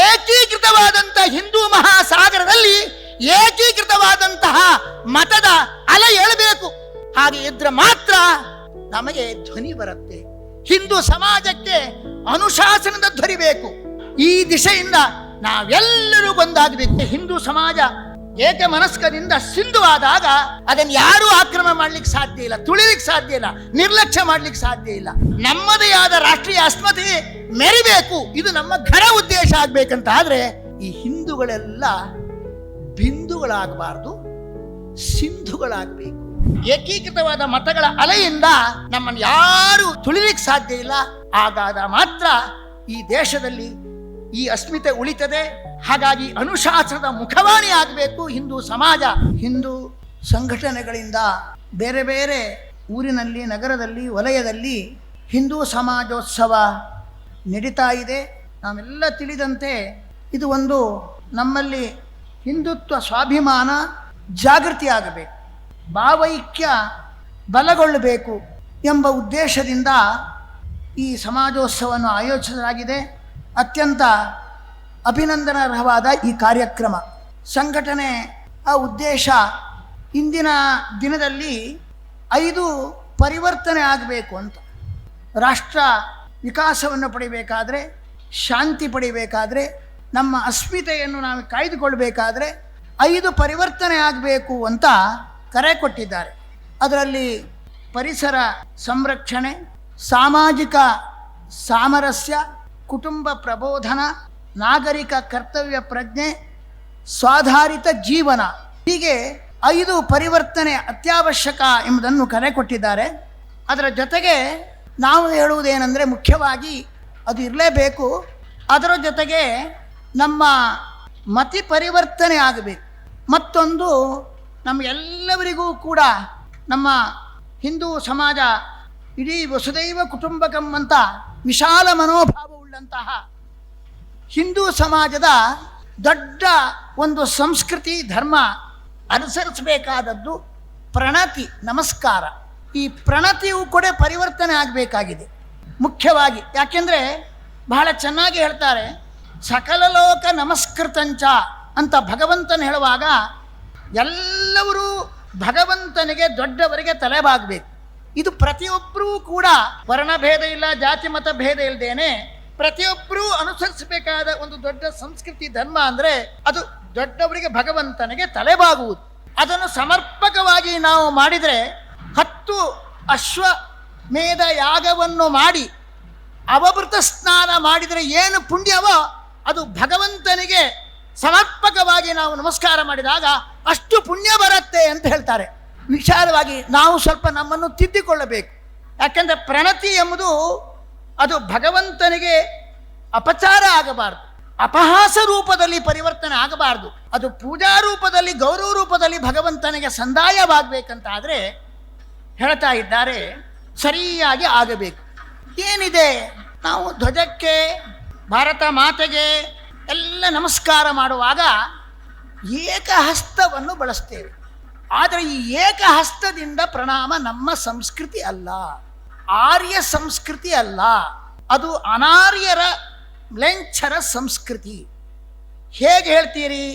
ಏಕೀಕೃತವಾದಂತಹ ಹಿಂದೂ ಮಹಾಸಾಗರದಲ್ಲಿ ಏಕೀಕೃತವಾದಂತಹ ಮತದ ಅಲೆ ಏಳಬೇಕು. ಹಾಗೆ ಇದ್ರೆ ಮಾತ್ರ ನಮಗೆ ಧ್ವನಿ ಬರುತ್ತೆ. ಹಿಂದೂ ಸಮಾಜಕ್ಕೆ ಅನುಶಾಸನದ ಧ್ವನಿ ಬೇಕು. ಈ ದಿಶೆಯಿಂದ ನಾವೆಲ್ಲರೂ ಒಂದಾಗಬೇಕು. ಹಿಂದೂ ಸಮಾಜ ಏಕ ಮನಸ್ಕದಿಂದ ಸಿಂಧುವಾದಾಗ ಅದನ್ನು ಯಾರೂ ಆಕ್ರಮಣ ಮಾಡ್ಲಿಕ್ಕೆ ಸಾಧ್ಯ ಇಲ್ಲ, ತುಳಿಲಿಕ್ಕೆ ಸಾಧ್ಯ ಇಲ್ಲ, ನಿರ್ಲಕ್ಷ್ಯ ಮಾಡ್ಲಿಕ್ಕೆ ಸಾಧ್ಯ ಇಲ್ಲ. ನಮ್ಮದೇ ಆದ ರಾಷ್ಟ್ರೀಯ ಅಸ್ಮಿತೆ ಮೆರಿಬೇಕು. ಇದು ನಮ್ಮ ಘನ ಉದ್ದೇಶ ಆಗ್ಬೇಕಂತ ಆದ್ರೆ ಈ ಹಿಂದೂಗಳೆಲ್ಲ ಬಿಂದುಗಳಾಗಬಾರ್ದು, ಸಿಂಧುಗಳಾಗಬೇಕು. ಏಕೀಕೃತವಾದ ಮತಗಳ ಅಲೆಯಿಂದ ನಮ್ಮನ್ನು ಯಾರು ತುಳಿಲಿಕ್ಕೆ ಸಾಧ್ಯ ಇಲ್ಲ. ಆಗಾಗ ಮಾತ್ರ ಈ ದೇಶದಲ್ಲಿ ಈ ಅಸ್ಮಿತೆ ಉಳಿತದೆ. ಹಾಗಾಗಿ ಅನುಶಾಸನದ ಮುಖವಾಣಿ ಆಗಬೇಕು ಹಿಂದೂ ಸಮಾಜ. ಹಿಂದೂ ಸಂಘಟನೆಗಳಿಂದ ಬೇರೆ ಬೇರೆ ಊರಿನಲ್ಲಿ, ನಗರದಲ್ಲಿ, ವಲಯದಲ್ಲಿ ಹಿಂದೂ ಸಮಾಜೋತ್ಸವ ನಡೀತಾ ಇದೆ. ನಾವೆಲ್ಲ ತಿಳಿದಂತೆ ಇದು ಒಂದು ನಮ್ಮಲ್ಲಿ ಹಿಂದುತ್ವ ಸ್ವಾಭಿಮಾನ ಜಾಗೃತಿ ಆಗಬೇಕು, ಭಾವೈಕ್ಯ ಬಲಗೊಳ್ಳಬೇಕು ಎಂಬ ಉದ್ದೇಶದಿಂದ ಈ ಸಮಾಜೋತ್ಸವವನ್ನು ಆಯೋಜಿಸಲಾಗಿದೆ. ಅತ್ಯಂತ ಅಭಿನಂದನಾರ್ಹವಾದ ಈ ಕಾರ್ಯಕ್ರಮ. ಸಂಘಟನೆ ಆ ಉದ್ದೇಶ ಇಂದಿನ ದಿನದಲ್ಲಿ 5 ಪರಿವರ್ತನೆ ಆಗಬೇಕು ಅಂತ. ರಾಷ್ಟ್ರ ವಿಕಾಸವನ್ನು ಪಡಿಬೇಕಾದ್ರೆ, ಶಾಂತಿ ಪಡಿಬೇಕಾದ್ರೆ, ನಮ್ಮ ಅಸ್ಮಿತೆಯನ್ನು ನಾವು ಕಾಯ್ದುಕೊಳ್ಬೇಕಾದ್ರೆ 5 ಪರಿವರ್ತನೆ ಆಗಬೇಕು ಅಂತ ಕರೆ ಕೊಟ್ಟಿದ್ದಾರೆ. ಅದರಲ್ಲಿ ಪರಿಸರ ಸಂರಕ್ಷಣೆ, ಸಾಮಾಜಿಕ ಸಾಮರಸ್ಯ, ಕುಟುಂಬ ಪ್ರಬೋಧನ, ನಾಗರಿಕ ಕರ್ತವ್ಯ ಪ್ರಜ್ಞೆ, ಸ್ವಾಧಾರಿತ ಜೀವನ, ಹೀಗೆ 5 ಪರಿವರ್ತನೆ ಅತ್ಯವಶ್ಯಕ ಎಂಬುದನ್ನು ಕರೆ ಕೊಟ್ಟಿದ್ದಾರೆ. ಅದರ ಜೊತೆಗೆ ನಾವು ಹೇಳುವುದೇನೆಂದರೆ, ಮುಖ್ಯವಾಗಿ ಅದು ಇರಲೇಬೇಕು. ಅದರ ಜೊತೆಗೆ ನಮ್ಮ ಮತಿ ಪರಿವರ್ತನೆ ಆಗಬೇಕು. ಮತ್ತೊಂದು, ನಮಗೆಲ್ಲವರಿಗೂ ಕೂಡ ನಮ್ಮ ಹಿಂದೂ ಸಮಾಜ ಇಡೀ ವಸುದೈವ ಕುಟುಂಬಕಂ ಅಂತ ವಿಶಾಲ ಮನೋಭಾವವುಳ್ಳಂತಹ ಹಿಂದೂ ಸಮಾಜದ ದೊಡ್ಡ ಒಂದು ಸಂಸ್ಕೃತಿ, ಧರ್ಮ ಅನುಸರಿಸಬೇಕಾದದ್ದು ಪ್ರಣತಿ, ನಮಸ್ಕಾರ. ಈ ಪ್ರಣತಿಯು ಕೂಡ ಪರಿವರ್ತನೆ ಆಗಬೇಕಾಗಿದೆ ಮುಖ್ಯವಾಗಿ. ಯಾಕೆಂದರೆ ಬಹಳ ಚೆನ್ನಾಗಿ ಹೇಳ್ತಾರೆ, ಸಕಲ ಲೋಕ ನಮಸ್ಕೃತಂಚ ಅಂತ ಭಗವಂತನ ಹೇಳುವಾಗ ಎಲ್ಲರೂ ಭಗವಂತನಿಗೆ, ದೊಡ್ಡವರಿಗೆ ತಲೆಬಾಗಬೇಕು. ಇದು ಪ್ರತಿಯೊಬ್ಬರೂ ಕೂಡ ವರ್ಣಭೇದ ಇಲ್ಲ, ಜಾತಿ ಮತ ಭೇದ ಇಲ್ಲದೇನೆ ಪ್ರತಿಯೊಬ್ಬರೂ ಅನುಸರಿಸಬೇಕಾದ ಒಂದು ದೊಡ್ಡ ಸಂಸ್ಕೃತಿ, ಧರ್ಮ ಅಂದರೆ ಅದು ದೊಡ್ಡವರಿಗೆ, ಭಗವಂತನಿಗೆ ತಲೆಬಾಗುವುದು. ಅದನ್ನು ಸಮರ್ಪಕವಾಗಿ ನಾವು ಮಾಡಿದರೆ 10 ಅಶ್ವಮೇಧ ಯಾಗವನ್ನು ಮಾಡಿ ಅವಭೃತ ಸ್ನಾನ ಮಾಡಿದರೆ ಏನು ಪುಣ್ಯವೋ ಅದು ಭಗವಂತನಿಗೆ ಸಮರ್ಪಕವಾಗಿ ನಾವು ನಮಸ್ಕಾರ ಮಾಡಿದಾಗ ಅಷ್ಟು ಪುಣ್ಯ ಬರುತ್ತೆ ಅಂತ ಹೇಳ್ತಾರೆ. ವಿಚಾರವಾಗಿ ನಾವು ಸ್ವಲ್ಪ ನಮ್ಮನ್ನು ತಿದ್ದಿಕೊಳ್ಳಬೇಕು. ಯಾಕೆಂದರೆ ಪ್ರಣತಿ ಎಂಬುದು ಅದು ಭಗವಂತನಿಗೆ ಅಪಚಾರ ಆಗಬಾರ್ದು, ಅಪಹಾಸ ರೂಪದಲ್ಲಿ ಪರಿವರ್ತನೆ ಆಗಬಾರ್ದು. ಅದು ಪೂಜಾ ರೂಪದಲ್ಲಿ, ಗೌರವ ರೂಪದಲ್ಲಿ ಭಗವಂತನಿಗೆ ಸಂದಾಯವಾಗಬೇಕಂತಾದರೆ ಹೇಳ್ತಾ ಇದ್ದಾರೆ, ಸರಿಯಾಗಿ ಆಗಬೇಕು. ಏನಿದೆ, ನಾವು ಧ್ವಜಕ್ಕೆ, ಭಾರತ ಮಾತೆಗೆ ಎಲ್ಲ ನಮಸ್ಕಾರ ಮಾಡುವಾಗ ಏಕಹಸ್ತವನ್ನು ಬಳಸ್ತೇವೆ. ಆದರೆ ಈ ಏಕಹಸ್ತದಿಂದ ಪ್ರಣಾಮ ನಮ್ಮ ಸಂಸ್ಕೃತಿ ಅಲ್ಲ, ಆರ್ಯ ಸಂಸ್ಕೃತಿ ಅಲ್ಲ. ಅದು ಅನಾರ್ಯರ ಮ್ಲೇಚ್ಛರ ಸಂಸ್ಕೃತಿ. ಹೇಗೆ ಹೇಳ್ತೀರಿ?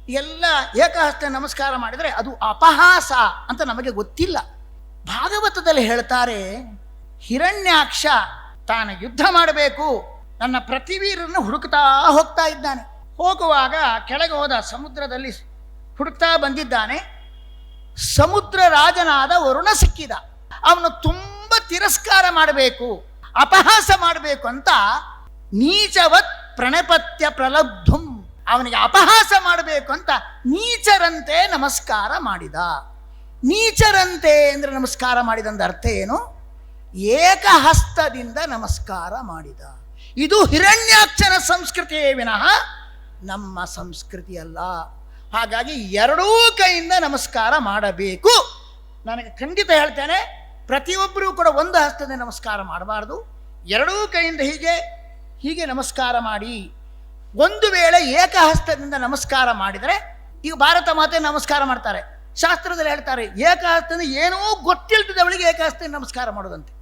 ಎಲ್ಲ ಏಕಹಸ್ತ ನಮಸ್ಕಾರ ಮಾಡಿದರೆ ಅದು ಅಪಹಾಸ ಅಂತ ನಮಗೆ ಗೊತ್ತಿಲ್ಲ. ಭಾಗವತದಲ್ಲಿ ಹೇಳ್ತಾರೆ, ಹಿರಣ್ಯಾಕ್ಷ ತಾನು ಯುದ್ಧ ಮಾಡಬೇಕು, ನನ್ನ ಪ್ರತಿವೀರನ್ನು ಹುಡುಕ್ತಾ ಹೋಗ್ತಾ ಇದ್ದಾನೆ. ಹೋಗುವಾಗ ಕೆಳಗೆ ಹೋದ ಸಮುದ್ರದಲ್ಲಿ ಹುಡುಕ್ತಾ ಬಂದಿದ್ದಾನೆ. ಸಮುದ್ರ ರಾಜನಾದ ವರುಣ ಸಿಕ್ಕಿದ. ಅವನು ತುಂಬ ತಿರಸ್ಕಾರ ಮಾಡಬೇಕು, ಅಪಹಾಸ ಮಾಡಬೇಕು ಅಂತ ನೀಚವತ್ ಪ್ರಣಪತ್ಯ ಪ್ರಲಬ್ಧುಂ, ಅವನಿಗೆ ಅಪಹಾಸ ಮಾಡಬೇಕು ಅಂತ ನೀಚರಂತೆ ನಮಸ್ಕಾರ ಮಾಡಿದ. ನೀಚರಂತೆ ಅಂದರೆ ನಮಸ್ಕಾರ ಮಾಡಿದಂದ ಅರ್ಥ ಏನು? ಏಕಹಸ್ತದಿಂದ ನಮಸ್ಕಾರ ಮಾಡಿದ. ಇದು ಹಿರಣ್ಯಾಕ್ಷನ ಸಂಸ್ಕೃತಿಯೇ ವಿನಃ ನಮ್ಮ ಸಂಸ್ಕೃತಿ ಅಲ್ಲ. ಹಾಗಾಗಿ ಎರಡೂ ಕೈಯಿಂದ ನಮಸ್ಕಾರ ಮಾಡಬೇಕು. ನನಗೆ ಖಂಡಿತ ಹೇಳ್ತೇನೆ, ಪ್ರತಿಯೊಬ್ಬರೂ ಕೂಡ ಒಂದು ಹಸ್ತದ ನಮಸ್ಕಾರ ಮಾಡಬಾರ್ದು, ಎರಡೂ ಕೈಯಿಂದ ಹೀಗೆ ನಮಸ್ಕಾರ ಮಾಡಿ. ಒಂದು ವೇಳೆ ಏಕಹಸ್ತದಿಂದ ನಮಸ್ಕಾರ ಮಾಡಿದರೆ, ಈಗ ಭಾರತ ಮಾತೆ ನಮಸ್ಕಾರ ಮಾಡ್ತಾರೆ, ಶಾಸ್ತ್ರದಲ್ಲಿ ಹೇಳ್ತಾರೆ ಏಕಹಸ್ತದಿಂದ ಏನೂ ಗೊತ್ತಿಲ್ಲದವಳಿಗೆ ಏಕಹಸ್ತದಿಂದ ನಮಸ್ಕಾರ ಮಾಡೋದಂತೆ.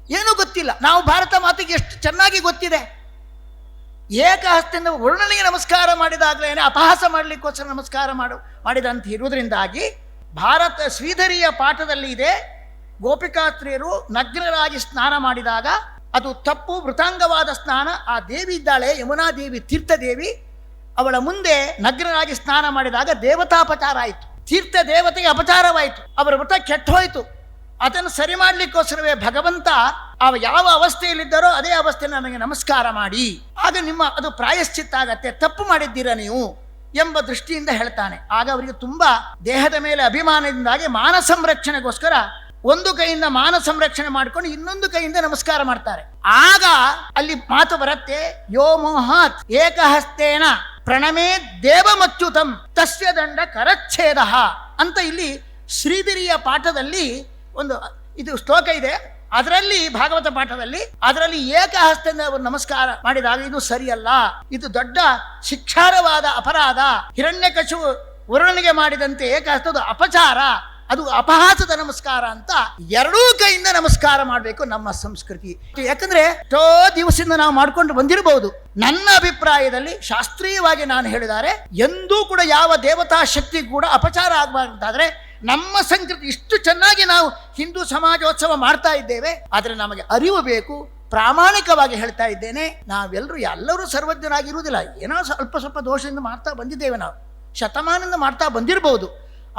ಏನೂ ಗೊತ್ತಿಲ್ಲ. ನಾವು ಭಾರತ ಮಾತೆಗೆ ಎಷ್ಟು ಚೆನ್ನಾಗಿ ಗೊತ್ತಿದೆ. ಏಕಹಸ್ತೆಯಿಂದ ವರುಣನಿಗೆ ನಮಸ್ಕಾರ ಮಾಡಿದಾಗಲೇ ಅಪಹಾಸ ಮಾಡಲಿಕ್ಕೋಸ್ಕರ ನಮಸ್ಕಾರ ಮಾಡಿದಂತ ಇರುವುದರಿಂದಾಗಿ ಭಾರತ ಶ್ರೀಧರಿಯ ಪಾಠದಲ್ಲಿ ಇದೆ, ಗೋಪಿಕಾಸ್ತ್ರೀಯರು ನಗ್ನರಾಗಿ ಸ್ನಾನ ಮಾಡಿದಾಗ ಅದು ತಪ್ಪು, ವೃತಾಂಗವಾದ ಸ್ನಾನ. ಆ ದೇವಿ ಇದ್ದಾಳೆ ಯಮುನಾ ದೇವಿ, ತೀರ್ಥ ದೇವಿ, ಅವಳ ಮುಂದೆ ನಗ್ನರಾಗಿ ಸ್ನಾನ ಮಾಡಿದಾಗ ದೇವತಾಪಚಾರ ಆಯಿತು, ತೀರ್ಥ ದೇವತೆಗೆ ಅಪಚಾರವಾಯಿತು, ಅವರ ವ್ರತ ಕೆಟ್ಟು ಹೋಯಿತು. ಅದನ್ನು ಸರಿ ಮಾಡಲಿಕ್ಕೋಸ್ಕರವೇ ಭಗವಂತ ಯಾವ ಅವಸ್ಥೆಯಲ್ಲಿದ್ದಾರೋ ಅದೇ ಅವಸ್ಥೆಯಲ್ಲಿ ನನಗೆ ನಮಸ್ಕಾರ ಮಾಡಿ, ಆಗ ಅದು ಪ್ರಾಯಶ್ಚಿತ್ತ ಆಗತ್ತೆ, ತಪ್ಪು ಮಾಡಿದ್ದೀರಾ ನೀವು ಎಂಬ ದೃಷ್ಟಿಯಿಂದ ಹೇಳ್ತಾನೆ. ಆಗ ಅವರಿಗೆ ತುಂಬಾ ದೇಹದ ಮೇಲೆ ಅಭಿಮಾನದಿಂದಾಗಿ ಮಾನ ಸಂರಕ್ಷಣೆಗೋಸ್ಕರ ಒಂದು ಕೈಯಿಂದ ಮಾನ ಸಂರಕ್ಷಣೆ ಮಾಡಿಕೊಂಡು ಇನ್ನೊಂದು ಕೈಯಿಂದ ನಮಸ್ಕಾರ ಮಾಡ್ತಾರೆ. ಆಗ ಅಲ್ಲಿ ಮಾತು ಬರುತ್ತೆ, ಯೋ ಮೋಹಾತ್ ಏಕಹಸ್ತೇನ ಪ್ರಣಮೇ ದೇವಮಚ್ಯುತಂ ತಸ್ಯ ದಂಡ ಕರಚ್ಛೇದ ಅಂತ ಇಲ್ಲಿ ಶ್ರೀಧರಿಯ ಪಾಠದಲ್ಲಿ ಇದು ಶ್ಲೋಕ ಇದೆ. ಅದರಲ್ಲಿ ಭಾಗವತ ಪಾಠದಲ್ಲಿ ಅದರಲ್ಲಿ ಏಕಹಸ್ತದಿಂದ ಅವರು ನಮಸ್ಕಾರ ಮಾಡಿದಾಗ ಇದು ಸರಿಯಲ್ಲ, ಇದು ದೊಡ್ಡ ಶಿಕ್ಷಾರ್ಹವಾದ ಅಪರಾಧ. ಹಿರಣ್ಯಕಶಿಪು ವರುಣನಿಗೆ ಮಾಡಿದಂತೆ ಏಕಹಸ್ತದ ಅಪಚಾರ, ಅದು ಅಪಹಾಸದ ನಮಸ್ಕಾರ ಅಂತ ಎರಡೂ ಕೈಯಿಂದ ನಮಸ್ಕಾರ ಮಾಡಬೇಕು ನಮ್ಮ ಸಂಸ್ಕೃತಿ. ಯಾಕಂದ್ರೆ ಎಷ್ಟೋ ದಿವಸದಿಂದ ನಾವು ಮಾಡ್ಕೊಂಡು ಬಂದಿರಬಹುದು. ನನ್ನ ಅಭಿಪ್ರಾಯದಲ್ಲಿ ಶಾಸ್ತ್ರೀಯವಾಗಿ ನಾನು ಹೇಳಿದರೆ ಎಂದೂ ಕೂಡ ಯಾವ ದೇವತಾ ಶಕ್ತಿ ಕೂಡ ಅಪಚಾರ ಆಗಬಾರ್ದಾದ್ರೆ ನಮ್ಮ ಸಂಸ್ಕೃತಿ ಇಷ್ಟು ಚೆನ್ನಾಗಿ ನಾವು ಹಿಂದೂ ಸಮಾಜೋತ್ಸವ ಮಾಡ್ತಾ ಇದ್ದೇವೆ, ಆದರೆ ನಮಗೆ ಅರಿವು ಬೇಕು. ಪ್ರಾಮಾಣಿಕವಾಗಿ ಹೇಳ್ತಾ ಇದ್ದೇನೆ, ಎಲ್ಲರೂ ಸರ್ವಜ್ಞರಾಗಿರುವುದಿಲ್ಲ, ಏನೋ ಸ್ವಲ್ಪ ದೋಷದಿಂದ ಮಾಡ್ತಾ ಬಂದಿದ್ದೇವೆ, ನಾವು ಶತಮಾನದಿಂದ ಮಾಡ್ತಾ ಬಂದಿರಬಹುದು.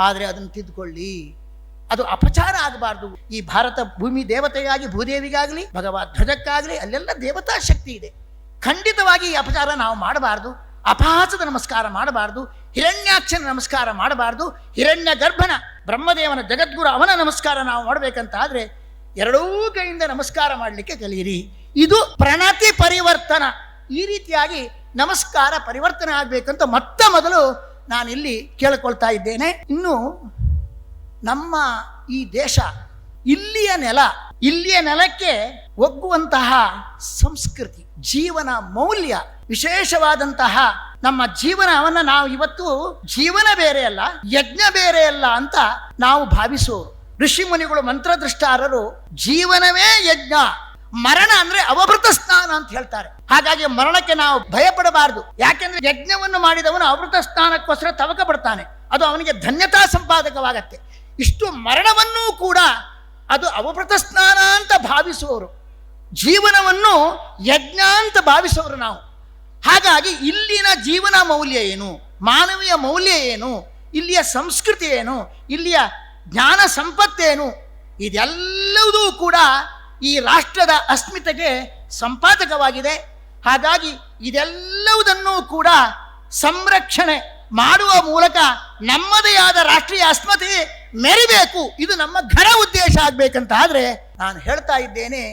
ಆದರೆ ಅದನ್ನು ತಿದ್ದುಕೊಳ್ಳಿ, ಅದು ಅಪಚಾರ ಆಗಬಾರ್ದು. ಈ ಭಾರತ ಭೂಮಿ ದೇವತೆಗಾಗಿ, ಭೂದೇವಿಗಾಗಲಿ, ಭಗವದ್ ಧ್ವಜಕ್ಕಾಗಲಿ ಅಲ್ಲೆಲ್ಲ ದೇವತಾ ಶಕ್ತಿ ಇದೆ. ಖಂಡಿತವಾಗಿ ಈ ಅಪಚಾರ ನಾವು ಮಾಡಬಾರ್ದು. ಅಪಹಾಸದ ನಮಸ್ಕಾರ ಮಾಡಬಾರ್ದು, ಹಿರಣ್ಯಾಕ್ಷನ ನಮಸ್ಕಾರ ಮಾಡಬಾರ್ದು, ಹಿರಣ್ಯ ಗರ್ಭನ ಬ್ರಹ್ಮದೇವನ ಜಗದ್ಗುರು ಅವನ ನಮಸ್ಕಾರ ನಾವು ಮಾಡಬೇಕಂತ ಆದರೆ ಎರಡೂ ಕೈಯಿಂದ ನಮಸ್ಕಾರ ಮಾಡಲಿಕ್ಕೆ ಕಲಿಯಿರಿ. ಇದು ಪ್ರಣತಿ ಪರಿವರ್ತನ. ಈ ರೀತಿಯಾಗಿ ನಮಸ್ಕಾರ ಪರಿವರ್ತನೆ ಆಗಬೇಕಂತ ಮೊದಲು ನಾನಿಲ್ಲಿ ಕೇಳಿಕೊಳ್ತಾ ಇದ್ದೇನೆ. ಇನ್ನು ನಮ್ಮ ಈ ದೇಶ, ಇಲ್ಲಿಯ ನೆಲಕ್ಕೆ ಒಗ್ಗುವಂತಹ ಸಂಸ್ಕೃತಿ, ಜೀವನ ಮೌಲ್ಯ, ವಿಶೇಷವಾದಂತಹ ನಮ್ಮ ಜೀವನವನ್ನು ನಾವು ಇವತ್ತು ಜೀವನ ಬೇರೆ ಅಲ್ಲ, ಯಜ್ಞ ಬೇರೆ ಅಲ್ಲ ಅಂತ ನಾವು ಭಾವಿಸುವರು. ಋಷಿ ಮುನಿಗಳು ಮಂತ್ರದೃಷ್ಟಾರರು ಜೀವನವೇ ಯಜ್ಞ, ಮರಣ ಅಂದ್ರೆ ಅವಭೃತ ಸ್ನಾನ ಅಂತ ಹೇಳ್ತಾರೆ. ಹಾಗಾಗಿ ಮರಣಕ್ಕೆ ನಾವು ಭಯಪಡಬಾರದು. ಯಾಕೆಂದ್ರೆ ಯಜ್ಞವನ್ನು ಮಾಡಿದವನು ಅವಭೃತ ಸ್ನಾನಕ್ಕೋಸ್ಕರ ತವಕ ಪಡ್ತಾನೆ, ಅದು ಅವನಿಗೆ ಧನ್ಯತಾ ಸಂಪಾದಕವಾಗತ್ತೆ. ಇಷ್ಟು ಮರಣವನ್ನೂ ಕೂಡ ಅದು ಅವಭೃತ ಸ್ನಾನ ಅಂತ ಭಾವಿಸುವವರು, ಜೀವನವನ್ನು ಯಜ್ಞ ಅಂತ ಭಾವಿಸುವವರು ನಾವು. ಹಾಗಾಗಿ ಇಲ್ಲಿನ ಜೀವನ ಮೌಲ್ಯ ಏನು, ಮಾನವೀಯ ಮೌಲ್ಯ ಏನು, ಇಲ್ಲಿಯ ಸಂಸ್ಕೃತಿ ಏನು, ಇಲ್ಲಿಯ ಜ್ಞಾನ ಸಂಪತ್ತೇನು, ಇದೆಲ್ಲವೂ ಕೂಡ ಈ ರಾಷ್ಟ್ರದ ಅಸ್ಮಿತೆಗೆ ಸಂಪಾದಕವಾಗಿದೆ. ಹಾಗಾಗಿ ಇದೆಲ್ಲವುದನ್ನು ಕೂಡ ಸಂರಕ್ಷಣೆ ಮಾಡುವ ಮೂಲಕ ನಮ್ಮದೇ ಆದ ರಾಷ್ಟ್ರೀಯ ಅಸ್ಮಿತೆ ಮೆರಿಬೇಕು. ಇದು ನಮ್ಮ ಘನ ಉದ್ದೇಶ ಆಗಬೇಕಂತ ಆದರೆ ನಾನು ಹೇಳ್ತಾ ಇದ್ದೇನೆ,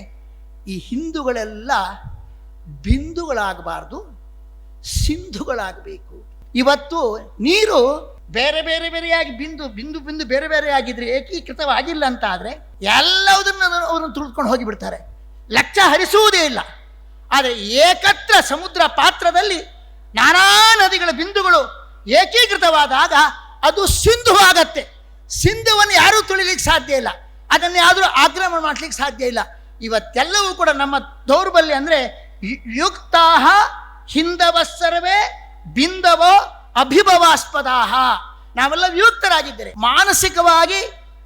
ಈ ಹಿಂದೂಗಳೆಲ್ಲ ಬಿಂದುಗಳಾಗಬಾರ್ದು, ಸಿಂಧುಗಳಾಗಬೇಕು. ಇವತ್ತು ನೀರು ಬೇರೆ ಬೇರೆಯಾಗಿ ಬಿಂದು ಬೇರೆ ಬೇರೆ ಆಗಿದ್ರೆ ಏಕೀಕೃತವಾಗಿಲ್ಲ ಅಂತ ಆದರೆ ಎಲ್ಲವುದನ್ನು ಅವರನ್ನು ತುಳಿದುಕೊಂಡು ಹೋಗಿಬಿಡ್ತಾರೆ, ಲಕ್ಷ್ಯ ಹರಿಸುವುದೇ ಇಲ್ಲ. ಆದರೆ ಏಕತ್ರ ಸಮುದ್ರ ಪಾತ್ರದಲ್ಲಿ ನಾನಾ ನದಿಗಳ ಬಿಂದುಗಳು ಏಕೀಕೃತವಾದಾಗ ಅದು ಸಿಂಧು ಆಗತ್ತೆ. ಸಿಂಧುವನ್ನು ಯಾರೂ ತುಳಿಲಿಕ್ಕೆ ಸಾಧ್ಯ ಇಲ್ಲ, ಅದನ್ನು ಯಾದರೂ ಆಕ್ರಮಣ ಮಾಡಲಿಕ್ಕೆ ಸಾಧ್ಯ ಇಲ್ಲ. ಇವತ್ತೆಲ್ಲವೂ ಕೂಡ ನಮ್ಮ ದೌರ್ಬಲ್ಯ ಅಂದರೆ ಯುಕ್ತಾಹ ಹಿಂದವ ಸರ್ವೇ ಬಿಂದವೋ ಅಭಿಭವಾಸ್ಪದಾಹ. ನಾವೆಲ್ಲ ವಿಯುಕ್ತರಾಗಿದ್ದೇವೆ, ಮಾನಸಿಕವಾಗಿ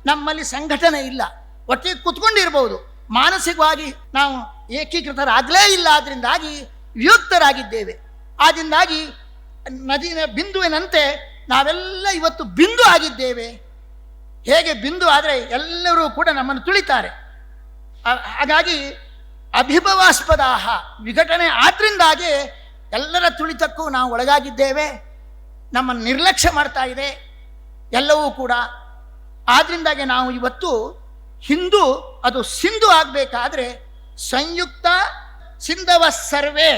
ನಮ್ಮಲ್ಲಿ ಸಂಘಟನೆ ಇಲ್ಲ, ಒಟ್ಟಿಗೆ ಕುತ್ಕೊಂಡಿರ್ಬೋದು, ಮಾನಸಿಕವಾಗಿ ನಾವು ಏಕೀಕೃತರಾಗಲೇ ಇಲ್ಲ. ಆದ್ದರಿಂದಾಗಿ ವಿಯುಕ್ತರಾಗಿದ್ದೇವೆ. ಆದ್ದರಿಂದಾಗಿ ನದಿಯ ಬಿಂದುವಿನಂತೆ ನಾವೆಲ್ಲ ಇವತ್ತು ಬಿಂದು ಆಗಿದ್ದೇವೆ. ಹೇಗೆ ಬಿಂದು ಆದರೆ ಎಲ್ಲರೂ ಕೂಡ ನಮ್ಮನ್ನು ತುಳಿತಾರೆ. ಹಾಗಾಗಿ ಅಭಿಭವಾಸ್ಪದಾಹ, ವಿಘಟನೆ ಆದ್ರಿಂದಾಗಿ ಎಲ್ಲರ ತುಳಿತಕ್ಕೂ ನಾವು ಒಳಗಾಗಿದ್ದೇವೆ. ನಮ್ಮನ್ನು ನಿರ್ಲಕ್ಷ್ಯ ಮಾಡ್ತಾ ಇದೆ ಎಲ್ಲವೂ ಕೂಡ. ಆದ್ರಿಂದಾಗಿ ನಾವು ಇವತ್ತು ಹಿಂದೂ ಅದು ಸಿಂಧು ಆಗಬೇಕಾದ್ರೆ ಸಂಯುಕ್ತ ಸಿಂಧವ ಸರ್ವೇ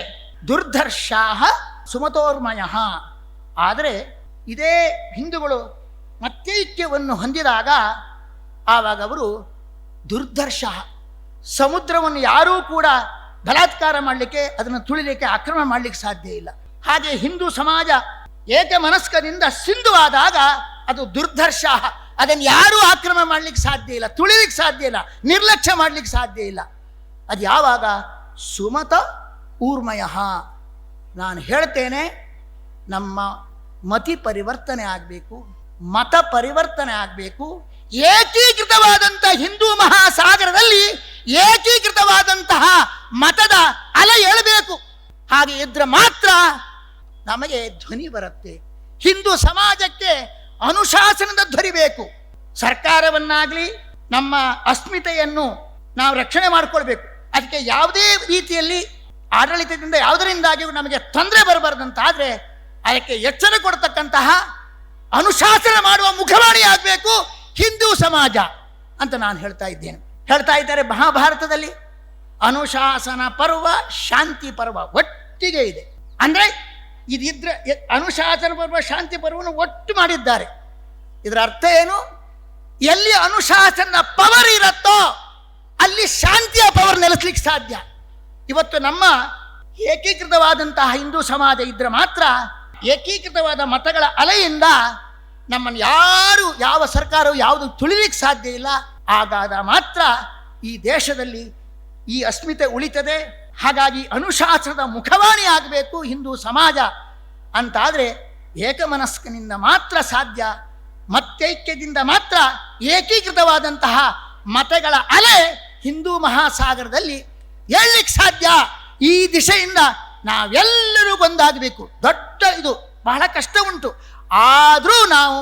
ದುರ್ಧರ್ಷಾಹ ಸುಮತೋರ್ಮಯ. ಆದರೆ ಇದೇ ಹಿಂದೂಗಳು ಮತ್ತೈಕ್ಯವನ್ನು ಹೊಂದಿದಾಗ ಆವಾಗ ಅವರು ದುರ್ಧರ್ಷ, ಸಮುದ್ರವನ್ನು ಯಾರೂ ಕೂಡ ಬಲಾತ್ಕಾರ ಮಾಡಲಿಕ್ಕೆ, ಅದನ್ನು ತುಳಿಲಿಕ್ಕೆ, ಆಕ್ರಮಣ ಮಾಡಲಿಕ್ಕೆ ಸಾಧ್ಯ ಇಲ್ಲ. ಹಾಗೆ ಹಿಂದೂ ಸಮಾಜ ಏಕಮನಸ್ಕದಿಂದ ಸಿಂಧು ಆದಾಗ ಅದು ದುರ್ಧರ್ಷ, ಅದನ್ನು ಯಾರೂ ಆಕ್ರಮಣ ಮಾಡಲಿಕ್ಕೆ ಸಾಧ್ಯ ಇಲ್ಲ, ತುಳಿಲಿಕ್ಕೆ ಸಾಧ್ಯ ಇಲ್ಲ, ನಿರ್ಲಕ್ಷ್ಯ ಮಾಡಲಿಕ್ಕೆ ಸಾಧ್ಯ ಇಲ್ಲ. ಅದು ಯಾವಾಗ ಸುಮತ ಊರ್ಮಯ, ನಾನು ಹೇಳ್ತೇನೆ, ನಮ್ಮ ಮತಿ ಪರಿವರ್ತನೆ ಆಗಬೇಕು, ಮತ ಪರಿವರ್ತನೆ ಆಗಬೇಕು. ಏಕೀಕೃತವಾದಂಥ ಹಿಂದೂ ಮಹಾಸಾಗರದಲ್ಲಿ ಏಕೀಕೃತವಾದಂತಹ ಮತದ ಅಲೆ ಏಳಬೇಕು. ಹಾಗೆ ಇದ್ರೆ ಮಾತ್ರ ನಮಗೆ ಧ್ವನಿ ಬರುತ್ತೆ. ಹಿಂದೂ ಸಮಾಜಕ್ಕೆ ಅನುಶಾಸನದ ಧ್ವನಿ ಬೇಕು. ಸರ್ಕಾರವನ್ನಾಗಲಿ ನಮ್ಮ ಅಸ್ಮಿತೆಯನ್ನು ನಾವು ರಕ್ಷಣೆ ಮಾಡಿಕೊಳ್ಬೇಕು. ಅದಕ್ಕೆ ಯಾವುದೇ ರೀತಿಯಲ್ಲಿ ಆಡಳಿತದಿಂದ ಯಾವುದರಿಂದಾಗಿಯೂ ನಮಗೆ ತೊಂದರೆ ಬರಬಾರ್ದಂತಾದರೆ ಅದಕ್ಕೆ ಎಚ್ಚರ ಕೊಡ್ತಕ್ಕಂತಹ ಅನುಶಾಸನ ಮಾಡುವ ಮುಖವಾಣಿ ಆಗಬೇಕು ಹಿಂದೂ ಸಮಾಜ ಅಂತ ನಾನು ಹೇಳ್ತಾ ಇದ್ದಾರೆ. ಮಹಾಭಾರತದಲ್ಲಿ ಅನುಶಾಸನ ಪರ್ವ, ಶಾಂತಿ ಪರ್ವ ಒಟ್ಟಿಗೆ ಇದೆ. ಅಂದರೆ ಇದಿದ್ರೆ ಅನುಶಾಸನ ಪರ್ವ, ಶಾಂತಿ ಪರ್ವವನ್ನು ಒಟ್ಟು ಮಾಡಿದ್ದಾರೆ. ಇದರ ಅರ್ಥ ಏನು? ಎಲ್ಲಿ ಅನುಶಾಸನ ಪವರ್ ಇರುತ್ತೋ ಅಲ್ಲಿ ಶಾಂತಿಯ ಪವರ್ ನೆಲೆಸಲಿಕ್ಕೆ ಸಾಧ್ಯ. ಇವತ್ತು ನಮ್ಮ ಏಕೀಕೃತವಾದಂತಹ ಹಿಂದೂ ಸಮಾಜ ಇದ್ರೆ ಮಾತ್ರ, ಏಕೀಕೃತವಾದ ಮತಗಳ ಅಲೆಯಿಂದ ನಮ್ಮನ್ನು ಯಾರು, ಯಾವ ಸರ್ಕಾರವು ಯಾವುದು ತುಳಿಲಿಕ್ಕೆ ಸಾಧ್ಯ ಇಲ್ಲ. ಆಗಾಗ ಮಾತ್ರ ಈ ದೇಶದಲ್ಲಿ ಈ ಅಸ್ಮಿತೆ ಉಳಿತದೆ. ಹಾಗಾಗಿ ಅನುಶಾಸನದ ಮುಖವಾಣಿ ಆಗಬೇಕು ಹಿಂದೂ ಸಮಾಜ ಅಂತಾದರೆ ಏಕಮನಸ್ಕನಿಂದ ಮಾತ್ರ ಸಾಧ್ಯ. ಮತೈಕ್ಯದಿಂದ ಮಾತ್ರ ಏಕೀಕೃತವಾದಂತಹ ಮತಗಳ ಅಲೆ ಹಿಂದೂ ಮಹಾಸಾಗರದಲ್ಲಿ ಏಳಲಿಕ್ಕೆ ಸಾಧ್ಯ. ಈ ದಿಶೆಯಿಂದ ನಾವೆಲ್ಲರೂ ಒಂದಾಗಬೇಕು. ದೊಡ್ಡ ಇದು ಬಹಳ ಕಷ್ಟ ಉಂಟು. ಆದರೂ ನಾವು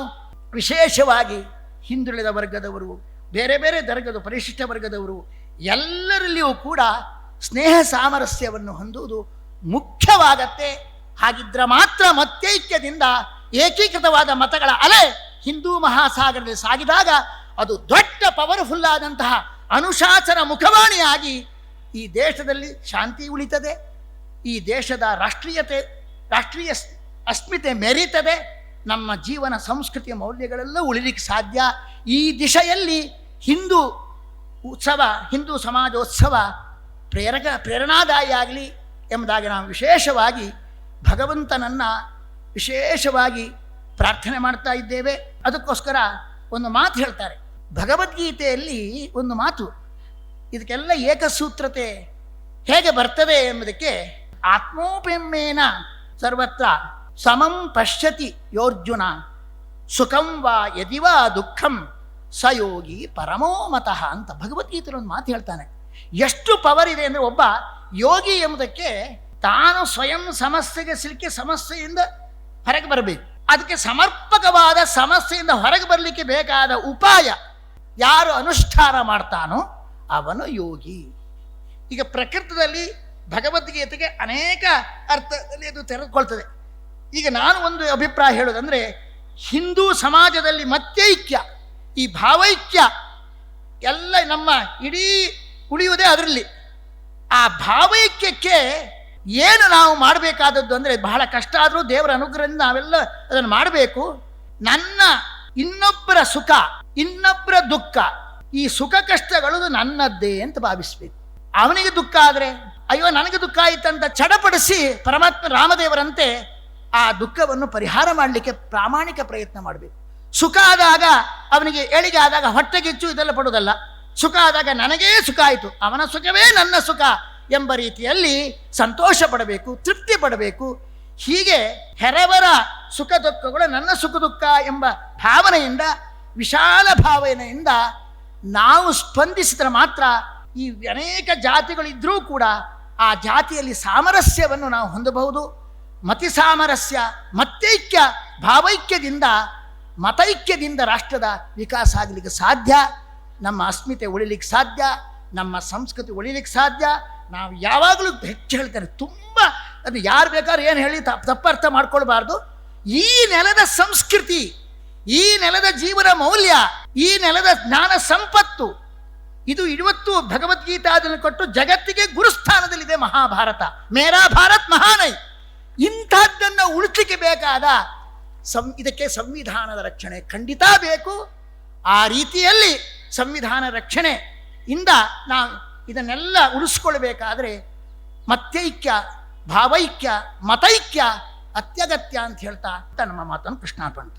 ವಿಶೇಷವಾಗಿ ಹಿಂದುಳಿದ ವರ್ಗದವರು, ಬೇರೆ ಬೇರೆ ವರ್ಗದ ಪರಿಶಿಷ್ಟ ವರ್ಗದವರು ಎಲ್ಲರಲ್ಲಿಯೂ ಕೂಡ ಸ್ನೇಹ ಸಾಮರಸ್ಯವನ್ನು ಹೊಂದುವುದು ಮುಖ್ಯವಾಗತ್ತೆ. ಹಾಗಿದ್ರೆ ಮಾತ್ರ ಮತೈಕ್ಯದಿಂದ ಏಕೀಕೃತವಾದ ಮತಗಳ ಅಲೆ ಹಿಂದೂ ಮಹಾಸಾಗರದಲ್ಲಿ ಸಾಗಿದಾಗ ಅದು ದೊಡ್ಡ ಪವರ್ಫುಲ್ ಆದಂತಹ ಅನುಶಾಸನ ಮುಖವಾಣಿಯಾಗಿ ಈ ದೇಶದಲ್ಲಿ ಶಾಂತಿ ಉಳಿತದೆ. ಈ ದೇಶದ ರಾಷ್ಟ್ರೀಯ ಅಸ್ಮಿತೆ ಮೆರೀತದೆ. ನಮ್ಮ ಜೀವನ ಸಂಸ್ಕೃತಿಯ ಮೌಲ್ಯಗಳೆಲ್ಲ ಉಳಿಲಿಕ್ಕೆ ಸಾಧ್ಯ. ಈ ದಿಶೆಯಲ್ಲಿ ಹಿಂದೂ ಸಮಾಜೋತ್ಸವ ಪ್ರೇರಣಾದಾಯಿಯಾಗಲಿ ಎಂಬುದಾಗಿ ನಾವು ವಿಶೇಷವಾಗಿ ಭಗವಂತನನ್ನು ವಿಶೇಷವಾಗಿ ಪ್ರಾರ್ಥನೆ ಮಾಡ್ತಾ ಇದ್ದೇವೆ. ಅದಕ್ಕೋಸ್ಕರ ಒಂದು ಮಾತು ಹೇಳ್ತಾರೆ ಭಗವದ್ಗೀತೆಯಲ್ಲಿ, ಒಂದು ಮಾತು. ಇದಕ್ಕೆಲ್ಲ ಏಕಸೂತ್ರತೆ ಹೇಗೆ ಬರ್ತದೆ ಎಂಬುದಕ್ಕೆ, ಆತ್ಮೋಪಮ್ಯೇನ ಸರ್ವತ್ರ ಸಮಂ ಪಶ್ಯತಿ ಯೋರ್ಜುನ ಸುಖಂ ವಾ ಯದಿವಾ ದುಃಖಂ ಸ ಯೋಗಿ ಪರಮೋ ಮತಃ ಅಂತ ಭಗವದ್ಗೀತೆಯಲ್ಲಿ ಒಂದು ಮಾತು ಹೇಳ್ತಾನೆ. ಎಷ್ಟು ಪವರ್ ಇದೆ ಅಂದರೆ, ಒಬ್ಬ ಯೋಗಿ ಎಂಬುದಕ್ಕೆ ತಾನು ಸ್ವಯಂ ಸಮಸ್ಯೆಗೆ ಸಿಲುಕಿ ಸಮಸ್ಯೆಯಿಂದ ಹೊರಗೆ ಬರಬೇಕು. ಅದಕ್ಕೆ ಸಮರ್ಪಕವಾದ ಸಮಸ್ಯೆಯಿಂದ ಹೊರಗೆ ಬರಲಿಕ್ಕೆ ಬೇಕಾದ ಉಪಾಯ ಯಾರು ಅನುಷ್ಠಾನ ಮಾಡ್ತಾನೋ ಅವನು ಯೋಗಿ. ಈಗ ಪ್ರಕೃತದಲ್ಲಿ ಭಗವದ್ಗೀತೆಗೆ ಅನೇಕ ಅರ್ಥದಲ್ಲಿ ಅದು ತೆರೆದುಕೊಳ್ತದೆ. ಈಗ ನಾನು ಒಂದು ಅಭಿಪ್ರಾಯ ಹೇಳೋದಂದರೆ, ಹಿಂದೂ ಸಮಾಜದಲ್ಲಿ ಮತೈಕ್ಯ, ಈ ಭಾವೈಕ್ಯ ಎಲ್ಲ ನಮ್ಮ ಇಡೀ ಉಳಿಯುವುದೇ ಅದರಲ್ಲಿ. ಆ ಭಾವೈಕ್ಯಕ್ಕೆ ಏನು ನಾವು ಮಾಡಬೇಕಾದದ್ದು ಅಂದರೆ, ಬಹಳ ಕಷ್ಟ ಆದರೂ ದೇವರ ಅನುಗ್ರಹದಿಂದ ನಾವೆಲ್ಲ ಅದನ್ನು ಮಾಡಬೇಕು. ಇನ್ನೊಬ್ಬರ ಸುಖ, ಇನ್ನೊಬ್ಬರ ದುಃಖ, ಈ ಸುಖ ಕಷ್ಟಗಳು ನನ್ನದ್ದೇ ಅಂತ ಭಾವಿಸ್ಬೇಕು. ಅವನಿಗೆ ದುಃಖ ಆದರೆ ಅಯ್ಯೋ ನನಗೆ ದುಃಖ ಆಯಿತಂತ ಚಡಪಡಿಸಿ ಪರಮಾತ್ಮ ರಾಮದೇವರಂತೆ ಆ ದುಃಖವನ್ನು ಪರಿಹಾರ ಮಾಡಲಿಕ್ಕೆ ಪ್ರಾಮಾಣಿಕ ಪ್ರಯತ್ನ ಮಾಡಬೇಕು. ಸುಖ ಆದಾಗ ಅವನಿಗೆ ಏಳಿಗೆ ಆದಾಗ ಹೊಟ್ಟೆಗಿಚ್ಚು ಇದೆಲ್ಲ ಪಡೋದಲ್ಲ. ಸುಖ ಆದಾಗ ನನಗೇ ಸುಖ ಆಯಿತು, ಅವನ ಸುಖವೇ ನನ್ನ ಸುಖ ಎಂಬ ರೀತಿಯಲ್ಲಿ ಸಂತೋಷ ಪಡಬೇಕು, ತೃಪ್ತಿ ಪಡಬೇಕು. ಹೀಗೆ ಹೆರವರ ಸುಖ ದುಃಖಗಳು ನನ್ನ ಸುಖ ದುಃಖ ಎಂಬ ಭಾವನೆಯಿಂದ, ವಿಶಾಲ ಭಾವನೆಯಿಂದ ನಾವು ಸ್ಪಂದಿಸಿದರೆ ಮಾತ್ರ ಈ ಅನೇಕ ಜಾತಿಗಳಿದ್ರೂ ಕೂಡ ಆ ಜಾತಿಯಲ್ಲಿ ಸಾಮರಸ್ಯವನ್ನು ನಾವು ಹೊಂದಬಹುದು. ಮತಿ ಸಾಮರಸ್ಯ, ಮತೈಕ್ಯ, ಭಾವೈಕ್ಯದಿಂದ, ಮತೈಕ್ಯದಿಂದ ರಾಷ್ಟ್ರದ ವಿಕಾಸ ಆಗಲಿಕ್ಕೆ ಸಾಧ್ಯ. ನಮ್ಮ ಅಸ್ಮಿತೆ ಉಳಿಲಿಕ್ಕೆ ಸಾಧ್ಯ, ನಮ್ಮ ಸಂಸ್ಕೃತಿ ಉಳಿಲಿಕ್ಕೆ ಸಾಧ್ಯ. ನಾವು ಯಾವಾಗಲೂ ಹೆಚ್ಚು ಹೇಳ್ತೇನೆ, ತುಂಬ ಅದು ಯಾರು ಬೇಕಾದ್ರೂ ಏನು ಹೇಳಿ ತಪ್ಪರ್ಥ ಮಾಡ್ಕೊಳ್ಬಾರ್ದು. ಈ ನೆಲದ ಸಂಸ್ಕೃತಿ, ಈ ನೆಲದ ಜೀವನ ಮೌಲ್ಯ, ಈ ನೆಲದ ಜ್ಞಾನ ಸಂಪತ್ತು, ಇದು ಇವತ್ತು ಭಗವದ್ಗೀತಾದಲ್ಲಿ ಕೊಟ್ಟು ಜಗತ್ತಿಗೆ ಗುರುಸ್ಥಾನದಲ್ಲಿದೆ. ಮಹಾಭಾರತ, ಮೇರಾ ಭಾರತ್ ಮಹಾನೈ. ಇಂಥದ್ದನ್ನು ಉಳಿಸಲಿಕ್ಕೆ ಬೇಕಾದ ಇದಕ್ಕೆ ಸಂವಿಧಾನದ ರಕ್ಷಣೆ ಖಂಡಿತ ಬೇಕು. ಆ ರೀತಿಯಲ್ಲಿ ಸಂವಿಧಾನ ರಕ್ಷಣೆಯಿಂದ ನಾವು ಇದನ್ನೆಲ್ಲ ಉಳಿಸ್ಕೊಳ್ಬೇಕಾದ್ರೆ ಮತೈಕ್ಯ, ಭಾವೈಕ್ಯ, ಮತೈಕ್ಯ ಅತ್ಯಗತ್ಯ ಅಂತ ಹೇಳ್ತಾ ನಮ್ಮ ಮಾತನ್ನು ಕೃಷ್ಣಾರ್ಪಣೆ.